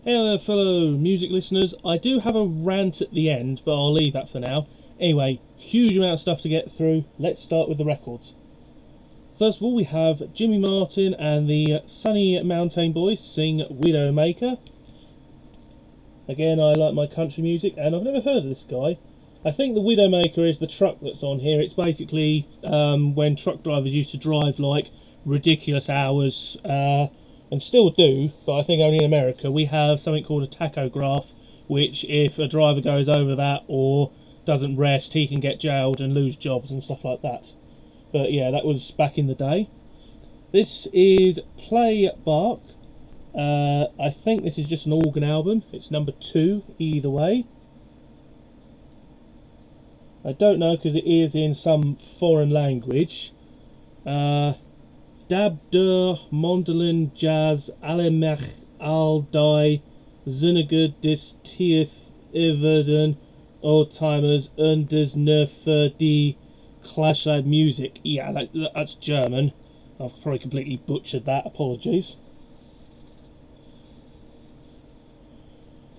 Hello there, fellow music listeners. I do have a rant at the end, but I'll leave that for now. Anyway, huge amount of stuff to get through. Let's start with the records. First of all, we have Jimmy Martin and the Sunny Mountain Boys sing Widowmaker. Again, I like my country music, and I've never heard of this guy. I think the Widowmaker is the truck that's on here. It's basically when truck drivers used to drive like ridiculous hours, and still do, but I think only in America. We have something called a tachograph, which if a driver goes over that or doesn't rest, he can get jailed and lose jobs and stuff like that. But yeah, that was back in the day. This is Play Bark. I think this is just an organ album. It's number 2 either way. I don't know because it is in some foreign language. Dab der Mondelen Jazz Alemech Al Die Zuniger des Tief Everden Old Timers und des Nerfer die Clashlight Music. Yeah, that's German. I've probably completely butchered that. Apologies.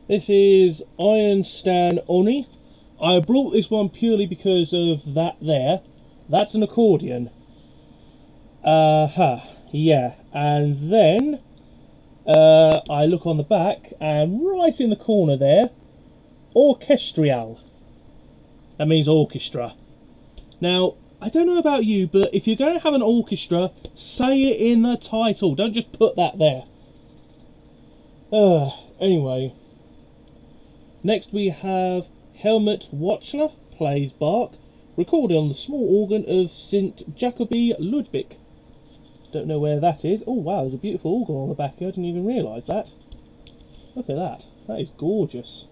This is Iron Stan Oni. I brought this one purely because of that there. That's an accordion. Yeah, and then I look on the back, and right in the corner there, Orchestrial. That means orchestra. Now, I don't know about you, but if you're going to have an orchestra, say it in the title. Don't just put that there. Anyway. Next we have Helmut Watchler plays Bach, recorded on the small organ of St. Jacobi Ludwig. Don't know where that is. Oh wow, there's a beautiful organ on the back here. I didn't even realise that. Look at that. That is gorgeous.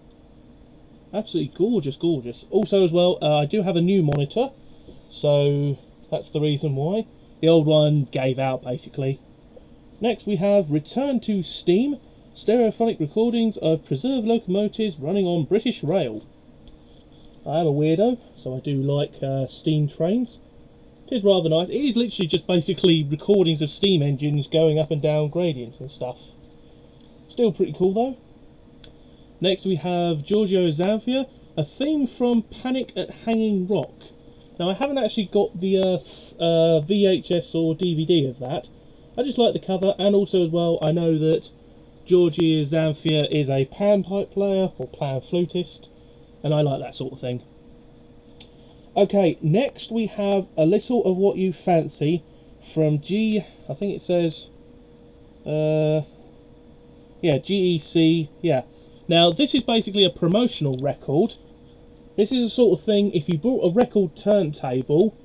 Absolutely gorgeous, gorgeous. Also as well, I do have a new monitor, so that's the reason why. The old one gave out basically. Next we have Return to Steam, stereophonic recordings of preserved locomotives running on British Rail. I am a weirdo, so I do like steam trains. It is rather nice. It is literally just basically recordings of steam engines going up and down gradients and stuff. Still pretty cool though. Next we have Giorgio Zanfia, a theme from Panic at Hanging Rock. Now I haven't actually got the VHS or DVD of that. I just like the cover, and also as well I know that Giorgio Zanfia is a panpipe player or pan flutist, and I like that sort of thing. Okay, next we have A Little of What You Fancy from I think it says, GEC, yeah. Now, this is basically a promotional record. This is the sort of thing, if you bought a record turntable,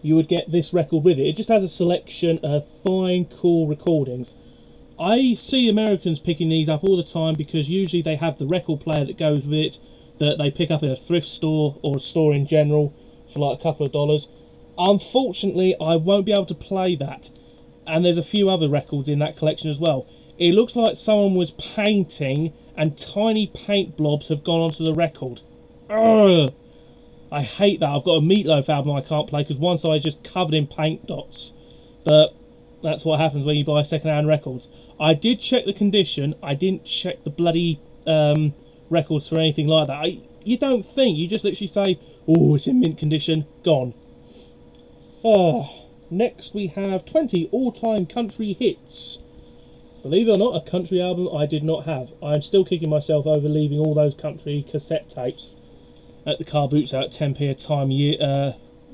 you would get this record with it. It just has a selection of fine, cool recordings. I see Americans picking these up all the time because usually they have the record player that goes with it, that they pick up in a thrift store or a store in general for like a couple of dollars. Unfortunately, I won't be able to play that, and there's a few other records in that collection as well. It looks like someone was painting and tiny paint blobs have gone onto the record. Ugh. I hate that. I've got a Meatloaf album I can't play because one side is just covered in paint dots, but that's what happens when you buy second-hand records. I did check the condition. I didn't check the bloody records for anything like that. You don't think. You just literally say, oh, it's in mint condition. Gone. Next we have 20 all-time country hits. Believe it or not, a country album I did not have. I'm still kicking myself over leaving all those country cassette tapes at the car boots out at 10p a time.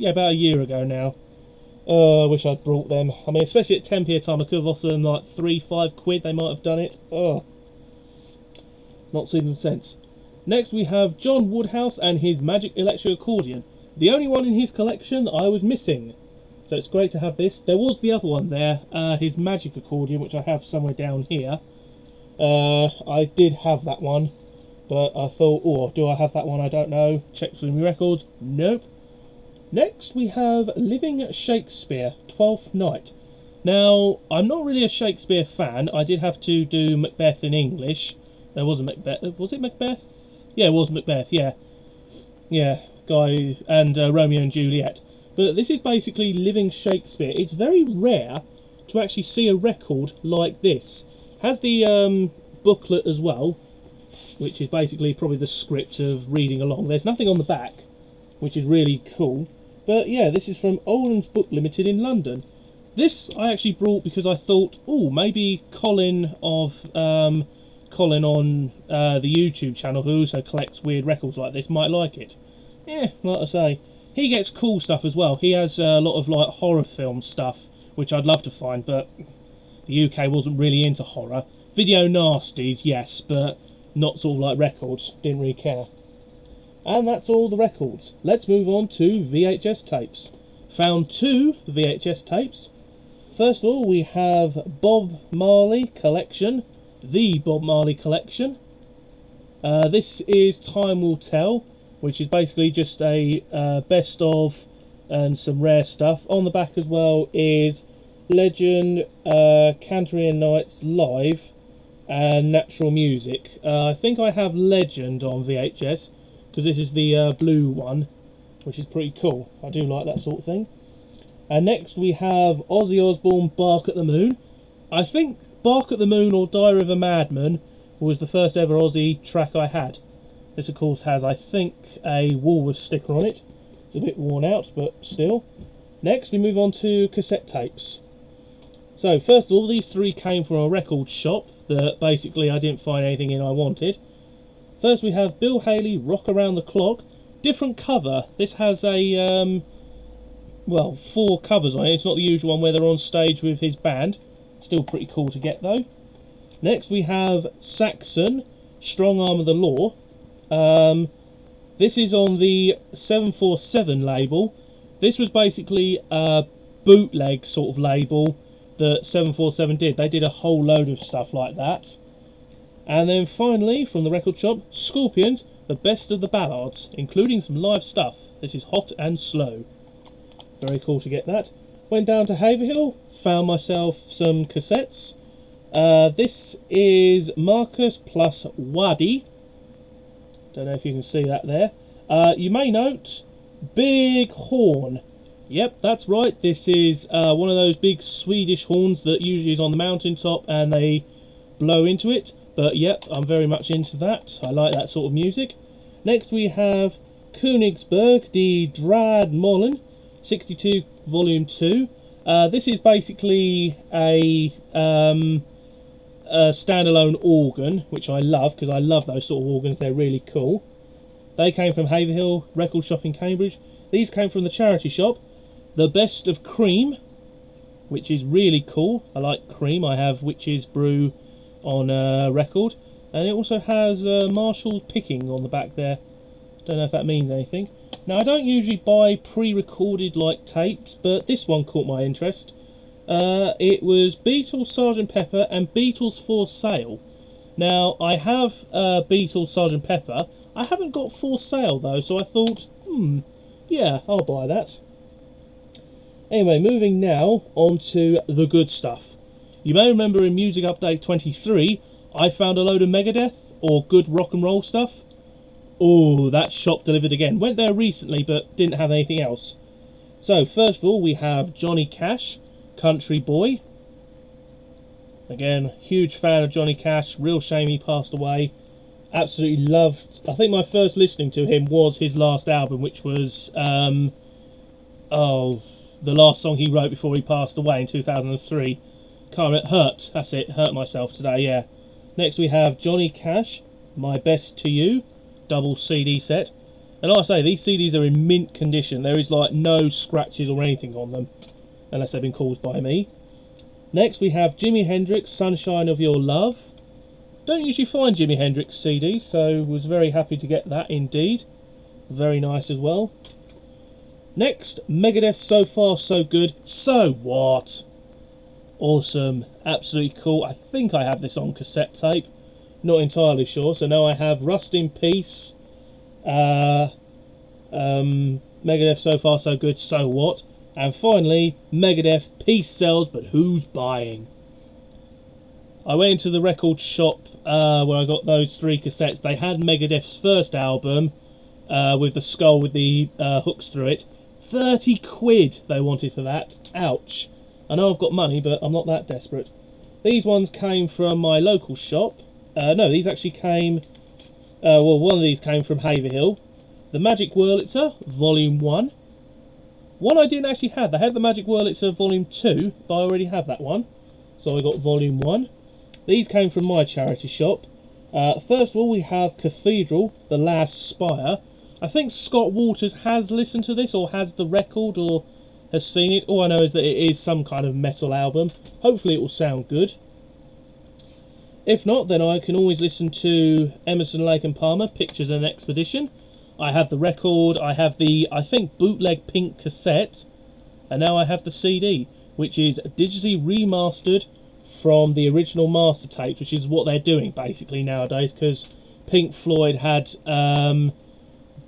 About a year ago now. I wish I'd brought them. I mean, especially at 10p a time, I could have offered them like 3-5 quid. They might have done it. Not seen them since. Next we have John Woodhouse and his Magic Electric Accordion. The only one in his collection that I was missing. So it's great to have this. There was the other one there, his Magic Accordion, which I have somewhere down here. I did have that one, but I thought, oh, do I have that one? I don't know. Checked through my records. Nope. Next we have Living Shakespeare, 12th Night. Now, I'm not really a Shakespeare fan. I did have to do Macbeth in English. There was a Macbeth. Was it Macbeth? Yeah, it was Macbeth, yeah. Yeah, guy and Romeo and Juliet. But this is basically Living Shakespeare. It's very rare to actually see a record like this. Has the booklet as well, which is basically probably the script of reading along. There's nothing on the back, which is really cool. But yeah, this is from Oldham's Book Limited in London. This I actually brought because I thought, oh, maybe Colin on the YouTube channel, who also collects weird records like this, might like it. Yeah, like I say, he gets cool stuff as well. He has a lot of like horror film stuff, which I'd love to find, but the UK wasn't really into horror. Video nasties, yes, but not sort of like records. Didn't really care. And that's all the records. Let's move on to VHS tapes. Found 2 VHS tapes. First of all, we have Bob Marley Collection, the Bob Marley Collection. This is Time Will Tell, which is basically just a best of and some rare stuff. On the back as well is Legend, Canterbury and Nights Live, and Natural Music. I think I have Legend on VHS, because this is the blue one, which is pretty cool. I do like that sort of thing. And next we have Ozzy Osbourne, Bark at the Moon. I think Bark at the Moon or Diary of a Madman was the first ever Ozzy track I had. This of course has, I think, a Woolworths sticker on it. It's a bit worn out, but still. Next we move on to cassette tapes. So first of all, these 3 came from a record shop that basically I didn't find anything in I wanted. First we have Bill Haley, Rock Around the Clock. Different cover. This has a, well, 4 covers on it. It's not the usual one where they're on stage with his band. Still pretty cool to get though. Next we have Saxon, Strong Arm of the Law. This is on the 747 label. This was basically a bootleg sort of label that 747 did. They did a whole load of stuff like that. And then finally, from the record shop, Scorpions, the best of the ballads, including some live stuff. This is Hot and Slow. Very cool to get that. Went down to Haverhill, found myself some cassettes. This is Marcus plus Wadi. Don't know if you can see that there. You may note, Big Horn. Yep, that's right. This is one of those big Swedish horns that usually is on the mountaintop and they blow into it. But yep, I'm very much into that. I like that sort of music. Next we have Königsberg, Die Draadmolen, 62 Volume 2. This is basically a standalone organ, which I love because I love those sort of organs. They're really cool. They came from Haverhill Record Shop in Cambridge. These came from the charity shop, The Best of Cream, which is really cool. I like Cream. I have Witch's Brew on record, and it also has Marshall Picking on the back there. Don't know if that means anything. Now I don't usually buy pre-recorded like tapes, but this one caught my interest. It was Beatles, Sgt. Pepper and Beatles for Sale. Now I have Beatles, Sgt. Pepper. I haven't got For Sale though, so I thought, yeah, I'll buy that. Anyway, moving now on to the good stuff. You may remember in Music Update 23, I found a load of Megadeth, or good rock and roll stuff. Oh, that shop delivered again. Went there recently, but didn't have anything else. So, first of all, we have Johnny Cash, Country Boy. Again, huge fan of Johnny Cash. Real shame he passed away. Absolutely loved. I think my first listening to him was his last album, which was, the last song he wrote before he passed away in 2003. Can't remember. Hurt. That's it. Hurt Myself Today, yeah. Next we have Johnny Cash, My Best to You, double CD set. And like I say, these CDs are in mint condition. There is like no scratches or anything on them, unless they've been caused by me. Next we have Jimi Hendrix, Sunshine of Your Love. Don't usually find Jimi Hendrix CDs, so was very happy to get that indeed. Very nice as well. Next, Megadeth, So Far So Good, So What? Awesome, absolutely cool. I think I have this on cassette tape, not entirely sure. So now I have Rust in Peace, Megadeth, So Far So Good, So What? And finally, Megadeth, Peace Sells, but Who's Buying? I went into the record shop where I got those 3 cassettes. They had Megadeth's first album with the skull with the hooks through it. 30 quid they wanted for that. Ouch. I know I've got money, but I'm not that desperate. These ones came from my local shop. No, these actually came. Well, one of these came from Haverhill. The Magic Wurlitzer, Volume 1. One I didn't actually have. I had the Magic Wurlitzer Volume 2, but I already have that one. So I got Volume 1. These came from my charity shop. First of all, we have Cathedral, The Last Spire. I think Scott Waters has listened to this, or has the record, or has seen it. All I know is that it is some kind of metal album. Hopefully it will sound good. If not, then I can always listen to Emerson, Lake and Palmer, Pictures and Expedition. I have the record, I have the, I think, bootleg pink cassette, and now I have the CD, which is digitally remastered from the original master tapes, which is what they're doing basically nowadays, because Pink Floyd had The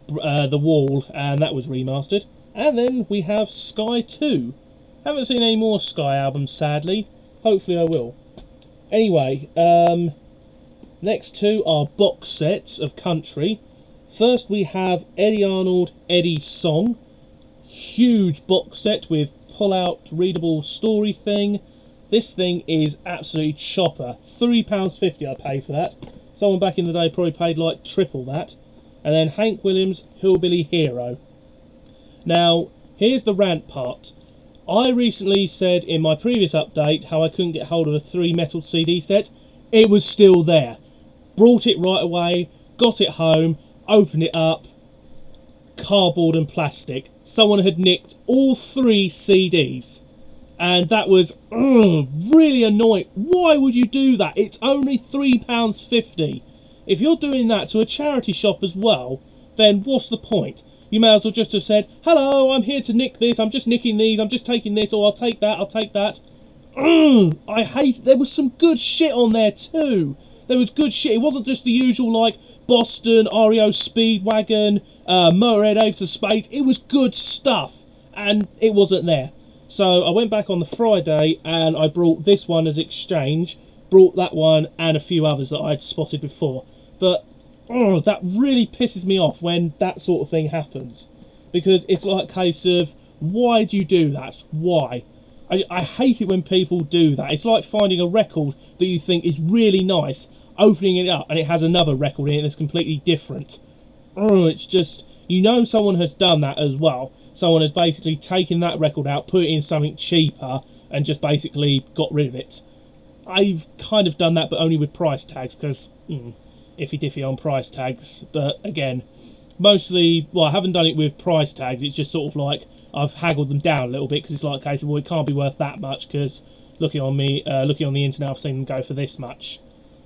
Wall, and that was remastered. And then we have Sky 2. Haven't seen any more Sky albums, sadly. Hopefully I will. Anyway, next two are box sets of country. First we have Eddie Arnold, Eddie's Song. Huge box set with pull-out readable story thing. This thing is absolutely chopper. £3.50 I paid for that. Someone back in the day probably paid like triple that. And then Hank Williams, Hillbilly Hero. Now, here's the rant part. I recently said in my previous update how I couldn't get hold of a 3 metal CD set. It was still there. Brought it right away, got it home, opened it up. Cardboard and plastic. Someone had nicked all 3 CDs. And that was really annoying. Why would you do that? It's only £3.50. If you're doing that to a charity shop as well, then what's the point? You may as well just have said, hello, I'm here to nick this, I'm just nicking these, I'm just taking this, or I'll take that, I'll take that. I hate it. There was some good shit on there too. There was good shit. It wasn't just the usual like Boston, REO Speedwagon, Motorhead Ace of Spades. It was good stuff, and it wasn't there. So I went back on the Friday and I brought this one as exchange, brought that one and a few others that I'd spotted before. But that really pisses me off when that sort of thing happens, because it's like a case of, why do you do that? Why? I hate it when people do that. It's like finding a record that you think is really nice, opening it up and it has another record in it that's completely different. It's just, you know, someone has done that as well. Someone has basically taken that record out, put it in something cheaper and just basically got rid of it. I've kind of done that, but only with price tags, because iffy diffy on price tags. But again, mostly, well, I haven't done it with price tags. It's just sort of like I've haggled them down a little bit, because it's like a case of, well, it can't be worth that much, because looking on the internet, I've seen them go for this much.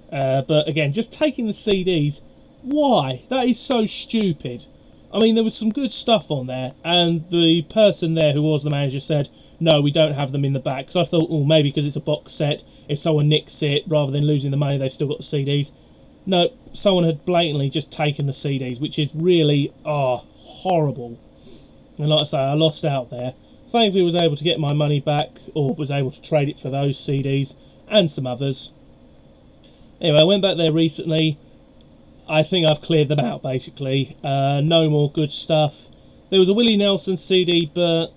But again, just taking the CDs, why? That is so stupid. I mean, there was some good stuff on there, and the person there who was the manager said, no, we don't have them in the back. So I thought, oh, maybe because it's a box set, if someone nicks it, rather than losing the money, they've still got the CDs. No, someone had blatantly just taken the CDs, which is really, horrible. And like I say, I lost out there. Thankfully I was able to get my money back, or was able to trade it for those CDs, and some others. Anyway, I went back there recently. I think I've cleared them out, basically. No more good stuff. There was a Willie Nelson CD, but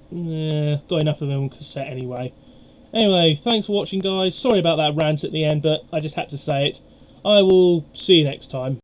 got enough of them on cassette anyway. Anyway, thanks for watching, guys. Sorry about that rant at the end, but I just had to say it. I will see you next time.